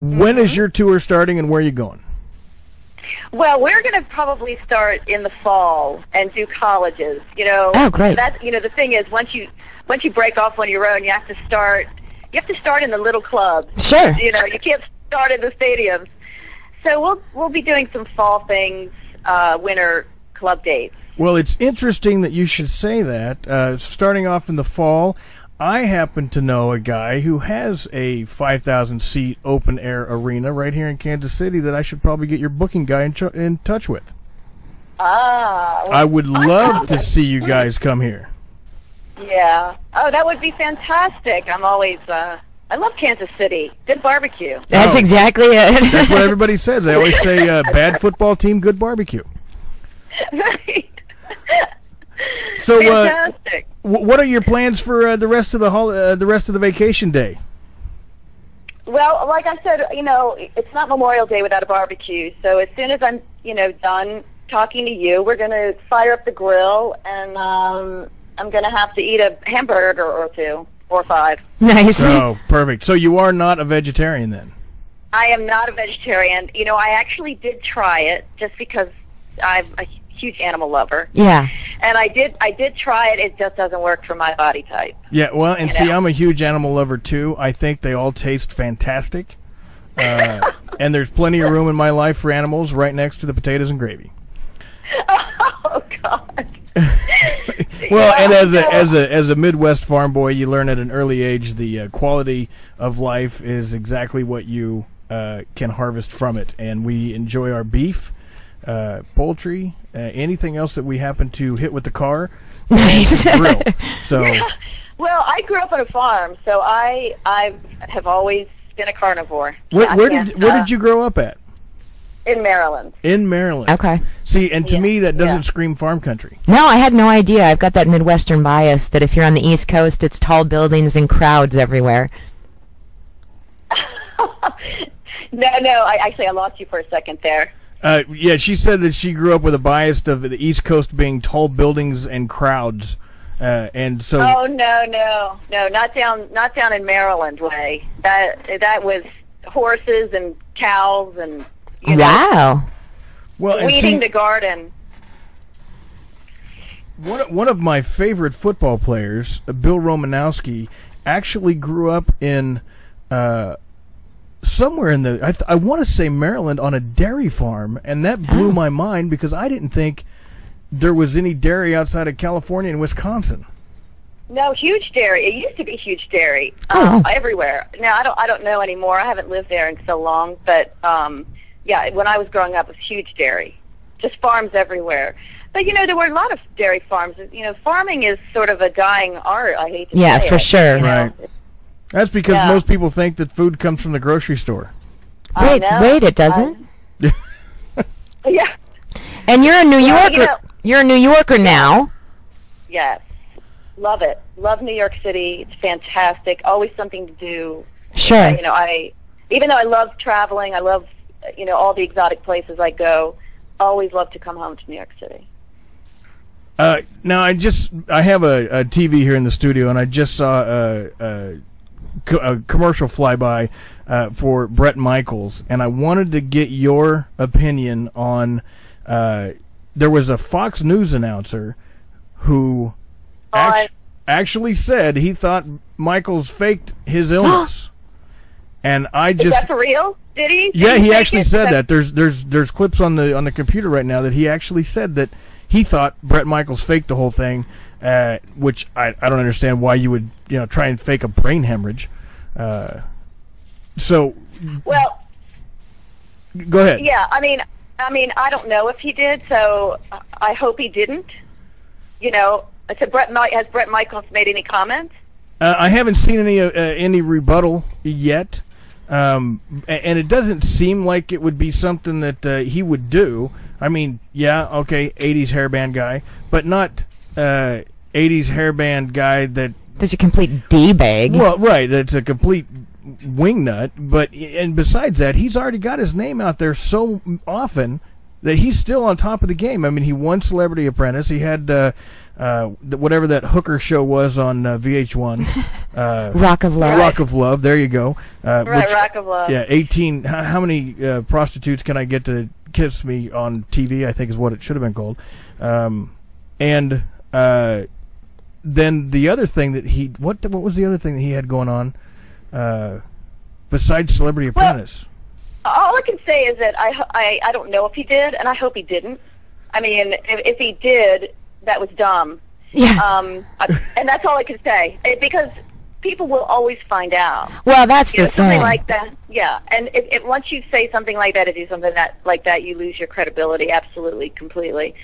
When is your tour starting, and where are you going? Well, we're going to probably start in the fall and do colleges. Oh, great. The thing is, once you break off on your own, you have to start in the little clubs. Sure. You can't start in the stadiums. So we'll be doing some fall things, winter club dates. Well, it's interesting that you should say that. Starting off in the fall, I happen to know a guy who has a 5,000-seat open-air arena right here in Kansas City that I should probably get your booking guy in touch with. I would love to see you guys come here. Yeah. Oh, that would be fantastic. I'm always... I love Kansas City. Good barbecue. That's exactly it. That's what everybody says. They always say, bad football team, good barbecue. Right. So, fantastic. What are your plans for the rest of the vacation day? Well, like I said, it's not Memorial Day without a barbecue. So as soon as I'm, done talking to you, we're going to fire up the grill, and I'm going to have to eat a hamburger or two. 4 or 5. Nice. Oh, perfect. So you are not a vegetarian then? I am not a vegetarian. I actually did try it just because I'm a huge animal lover. Yeah. And I did try it. It just doesn't work for my body type. Yeah, well, and see, I'm a huge animal lover too. I think they all taste fantastic. And there's plenty of room in my life for animals right next to the potatoes and gravy. Oh, God. Well, and as a Midwest farm boy, you learn at an early age the quality of life is exactly what you can harvest from it, and we enjoy our beef, poultry, anything else that we happen to hit with the car. Nice. Grill. So. Yeah. Well, I grew up on a farm, so I have always been a carnivore. Where did you grow up at? In Maryland. In Maryland. Okay. See, and to me, that doesn't scream farm country. No, I had no idea. I've got that Midwestern bias that if you're on the East Coast, it's tall buildings and crowds everywhere. No, I lost you for a second there. Yeah, she said that she grew up with a bias of the East Coast being tall buildings and crowds, and so. Oh no, not down in Maryland way. That was horses and cows and. Wow. Well, weeding the garden. One of my favorite football players, Bill Romanowski, actually grew up in somewhere in I want to say Maryland on a dairy farm, and that blew my mind because I didn't think there was any dairy outside of California and Wisconsin. No, huge dairy. It used to be huge dairy everywhere. Now I don't know anymore. I haven't lived there in so long, but yeah, when I was growing up, it was huge dairy, just farms everywhere. But there were a lot of dairy farms. Farming is sort of a dying art. I hate to say it. Yeah, for sure. Right. That's because most people think that food comes from the grocery store. Wait, it doesn't? Yeah. And you're a New Yorker. You're a New Yorker now. Yes. Love it. Love New York City. It's fantastic. Always something to do. Sure. Even though I love traveling, I love all the exotic places I go, always love to come home to New York City. Now I have a TV here in the studio, and I just saw a commercial flyby for Bret Michaels, and I wanted to get your opinion on. There was a Fox News announcer who actually said he thought Michaels faked his illness, and I just. Is that for real? Did he? Yeah, he actually said that. There's clips on the computer right now that he actually said that he thought Bret Michaels faked the whole thing, which I don't understand why you would try and fake a brain hemorrhage. So. Well. Go ahead. Yeah, I mean, I don't know if he did, so I hope he didn't. Has Bret Michaels made any comments? I haven't seen any rebuttal yet. And it doesn't seem like it would be something that he would do. I mean, yeah, okay, 80s hairband guy, but not 80s hairband guy that's a complete D-bag. Well, right, that's a complete wingnut. And besides that, he's already got his name out there so often that he's still on top of the game. I mean, he won Celebrity Apprentice. He had whatever that hooker show was on VH1. Rock of Love. Rock of Love. There you go. Rock of Love. Yeah, 18. How many prostitutes can I get to kiss me on TV? I think is what it should have been called. And then the other thing that he what was the other thing that he had going on besides Celebrity Apprentice? All I can say is that I don't know if he did, and I hope he didn't. I mean, if he did, that was dumb. Yeah. And that's all I can say, because people will always find out. Well, that's the thing. Something like that. Yeah. And if once you say something like that, or do something like that, you lose your credibility, absolutely, completely.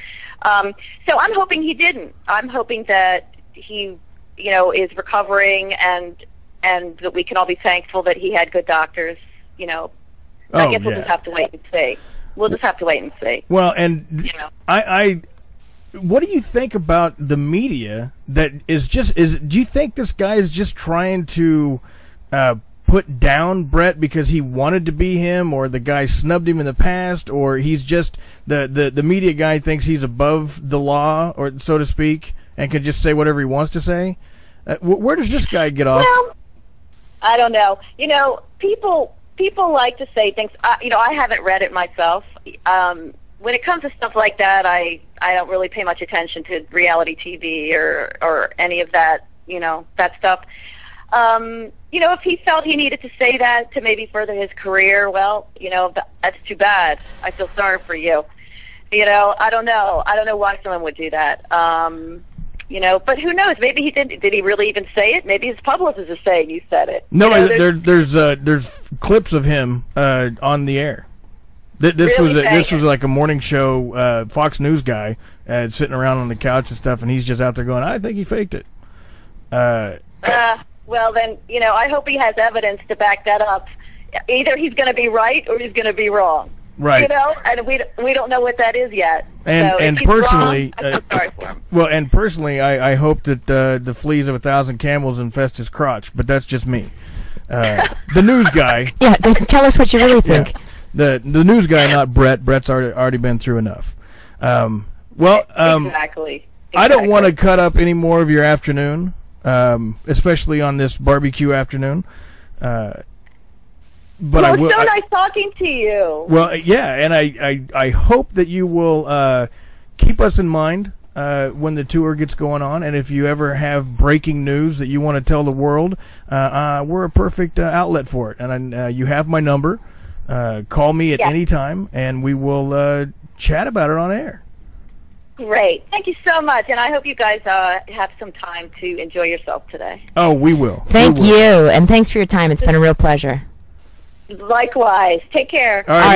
So I'm hoping he didn't. I'm hoping that he, is recovering, and that we can all be thankful that he had good doctors. I guess we'll just have to wait and see. We'll just have to wait and see. Well, and what do you think about the media that do you think this guy is just trying to put down Bret because he wanted to be him, or the guy snubbed him in the past, or he's just the media guy thinks he's above the law, or so to speak, and can just say whatever he wants to say? Where does this guy get off? Well, I don't know. People like to say things. I haven't read it myself. When it comes to stuff like that, I don't really pay much attention to reality TV or any of that. That stuff. If he felt he needed to say that to maybe further his career, well, that's too bad. I feel sorry for you. I don't know. I don't know why someone would do that. But who knows? Maybe he didn't. Did he really even say it? Maybe his publicist is saying you said it. No, there's clips of him on the air. This was like a morning show Fox News guy sitting around on the couch and stuff, and he's just out there going, "I think he faked it." Well, then I hope he has evidence to back that up. Either he's going to be right or he's going to be wrong. Right. And we don't know what that is yet. And personally, wrong, I feel sorry for him. Well, and personally, I hope that the fleas of 1,000 camels infest his crotch, but that's just me. The news guy. Yeah, tell us what you really think. Yeah, the news guy, not Bret. Bret's already been through enough. Exactly. I don't want to cut up any more of your afternoon, especially on this barbecue afternoon. But I will. So nice talking to you. Well, yeah, and I hope that you will keep us in mind when the tour gets going on, and if you ever have breaking news that you want to tell the world, we're a perfect outlet for it. And you have my number. Call me at any time, and we will chat about it on air. Great. Thank you so much, and I hope you guys have some time to enjoy yourself today. Oh, we will. Thank you, and thanks for your time. It's been a real pleasure. Likewise. Take care. All right.